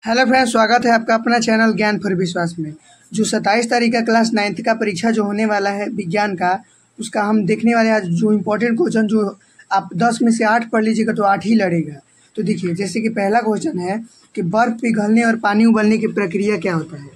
Hello friends, स्वागत है आपका अपना चैनल ज्ञान फॉर विश्वास में। जो 27 तारीख का क्लास 9th का परीक्षा जो होने वाला है विज्ञान का, उसका हम देखने वाले आज जो इम्पोर्टेंट क्वेश्चन जो आप 10 में से 8 पढ़ लीजिएगा तो 8 ही लड़ेगा। तो देखिए, जैसे कि पहला क्वेश्चन है कि बर्फ पिघलने और पानी उबलने की प्रक्रिया क्या होता है।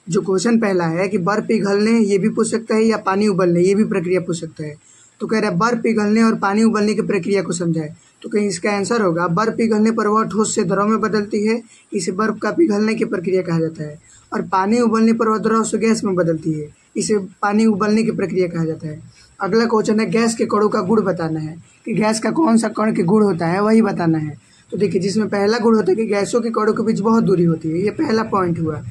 जो क्वेश्चन पहला है कि बर्फ पिघलने ये भी पूछ सकता है या पानी उबलने ये भी प्रक्रिया पूछ सकता है। तो कह रहा है बर्फ पिघलने और पानी उबलने की प्रक्रिया को समझाए। तो कहीं इसका आंसर होगा बर्फ पिघलने पर वह ठोस से द्रव में बदलती है, इसे बर्फ का पिघलने की प्रक्रिया कहा जाता है। और पानी उबलने पर वह द्रव से गैस में बदलती है, इसे पानी उबलने की प्रक्रिया कहा जाता है। अगला क्वेश्चन है गैस के कणों का गुण बताना है कि गैस का कौन सा कण के गुण होता है वही बताना है। तो देखिए, जिसमें पहला गुण होता है कि गैसों के कणों के बीच बहुत दूरी होती है, ये पहला पॉइंट हुआ।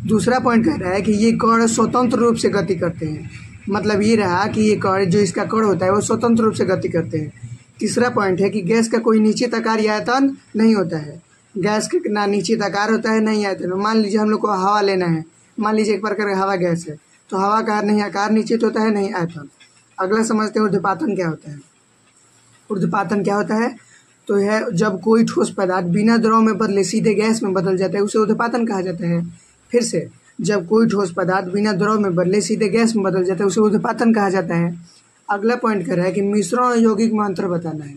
दूसरा पॉइंट कह रहा है कि ये कण स्वतंत्र रूप से गति करते हैं, मतलब ये रहा कि ये कण जो इसका कण होता है वो स्वतंत्र रूप से गति करते हैं। तीसरा पॉइंट है कि गैस का कोई निश्चित आकार या आयतन नहीं होता है। गैस का ना निश्चित आकार होता है नहीं आयतन। मान लीजिए हम लोग को हवा लेना है, मान लीजिए एक प्रकार का हवा गैस है, तो हवा का नहीं आकार निश्चित होता है नहीं आयतन। अगला समझते हैं ऊर्ध्वपातन क्या होता है। ऊर्ध्वपातन क्या होता है तो है जब कोई ठोस पदार्थ बिना द्रव में बदले सीधे गैस में बदल जाता है, उसे ऊर्ध्वपातन कहा जाता है। फिर से, जब कोई ठोस पदार्थ बिना द्रव में बदले सीधे गैस में बदल जाता है उसे ऊर्ध्वपातन कहा जाता है। अगला पॉइंट कर रहा है कि मिश्रण और यौगिक में अंतर बताना है।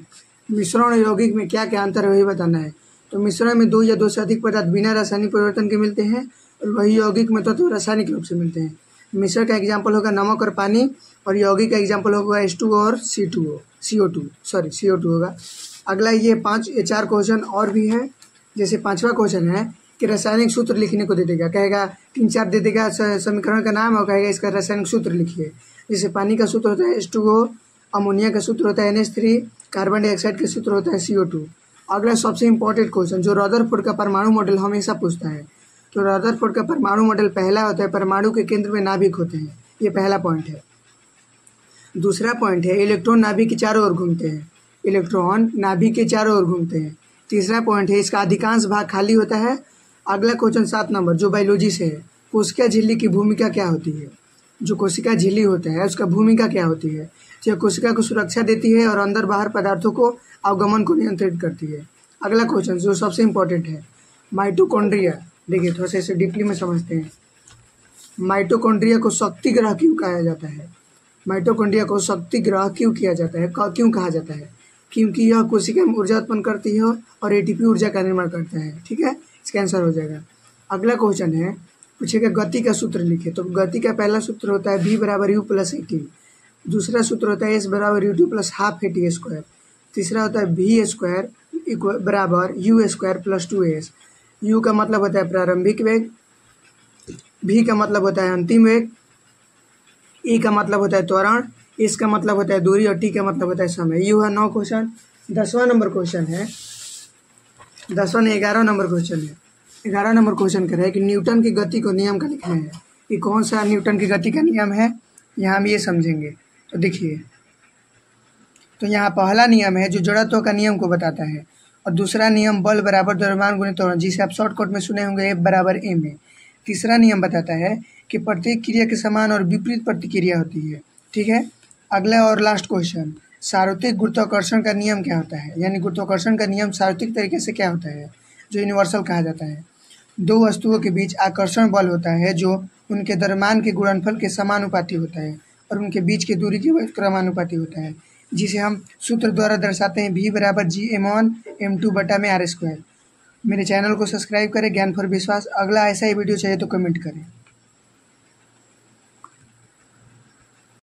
मिश्रण और यौगिक में क्या क्या अंतर है वही बताना है। तो मिश्रण में 2 या 2 से अधिक पदार्थ बिना रासायनिक परिवर्तन के मिलते हैं, और वही यौगिक में तत्व रासायनिक रूप से मिलते हैं। मिश्रण का एग्जाम्पल होगा नमक और पानी, और यौगिक का एग्जाम्पल होगा H2O और CO2 होगा। अगला ये 4 क्वेश्चन और भी है। जैसे 5वां क्वेश्चन है कि रासायनिक सूत्र लिखने को दे देगा, कहेगा 3-4 दे देगा समीकरण का नाम और कहेगा इसका रासायनिक सूत्र लिखिए। जैसे पानी का सूत्र होता है H2O, अमोनिया का सूत्र होता है NH3, कार्बन डाइऑक्साइड का सूत्र होता है CO2। अगला सबसे इम्पोर्टेंट क्वेश्चन जो रदरफोर्ड का परमाणु मॉडल हमेशा पूछता है। तो रदरफोर्ड का परमाणु मॉडल पहला होता है परमाणु के केंद्र में नाभिक होते हैं, ये पहला पॉइंट है। दूसरा पॉइंट है इलेक्ट्रॉन नाभिक के चारों ओर घूमते हैं, इलेक्ट्रॉन नाभिक के चारों ओर घूमते हैं। तीसरा पॉइंट है इसका अधिकांश भाग खाली होता है। अगला क्वेश्चन 7 नंबर जो बायोलॉजी से है, कोशिका झिल्ली की भूमिका क्या होती है। जो कोशिका झिल्ली होता है उसका भूमिका क्या होती है। यह कोशिका को सुरक्षा देती है और अंदर बाहर पदार्थों को अवगमन को नियंत्रित करती है। अगला क्वेश्चन जो सबसे इम्पोर्टेंट है माइटोकॉन्ड्रिया। देखिए, थोड़ा सा इसे डीपली में समझते हैं। माइटोकॉन्ड्रिया को शक्ति ग्रह क्यों कहा जाता है। माइटोकॉन्ड्रिया को शक्ति ग्रह क्यों किया जाता है, क्यों कहा जाता है? क्योंकि यह कोशिका में ऊर्जा उत्पन्न करती है और ATP ऊर्जा का निर्माण करता है। ठीक है, इसका आंसर हो जाएगा। अगला क्वेश्चन है पूछेगा गति का सूत्र लिखे। तो गति का पहला सूत्र होता है V = U + AT। दूसरा सूत्र होता है S = U2 + ½ AT²। तीसरा होता है V² = U² + 2AS। U का मतलब होता है प्रारंभिक वेग, V का मतलब होता है अंतिम वेग, E का मतलब होता है त्वरण, S का मतलब होता है दूरी और T का मतलब होता है समय। ये हुआ 9 क्वेश्चन। 11 नंबर क्वेश्चन है 11 नंबर क्वेश्चन कर रहा है कि न्यूटन की गति को नियम का लिखना है। कि कौन सा न्यूटन की गति का नियम है, यहाँ हम ये समझेंगे। तो देखिए, तो यहाँ पहला नियम है जो जड़त्व का नियम को बताता है, और दूसरा नियम बल बराबर द्रव्यमान गुणित त्वरण, जिसे आप शॉर्टकट में सुने होंगे F = ma। तीसरा नियम बताता है कि प्रत्येक क्रिया के समान और विपरीत प्रतिक्रिया होती है। ठीक है। अगला और लास्ट क्वेश्चन, सार्वत्रिक गुरुत्वाकर्षण का नियम क्या होता है, यानी गुरुत्वाकर्षण का नियम सार्वत्रिक तरीके से क्या होता है, जो यूनिवर्सल कहा जाता है। 2 वस्तुओं के बीच आकर्षण बल होता है जो उनके द्रव्यमान के गुणनफल के समानुपाती होता है और उनके बीच की दूरी के क्रमानुपाती होता है, जिसे हम सूत्र द्वारा दर्शाते हैं V = Gm1 m2/r²। मेरे चैनल को सब्सक्राइब करें ज्ञान फॉर विश्वास। अगला ऐसा ही वीडियो चाहिए तो कमेंट करें।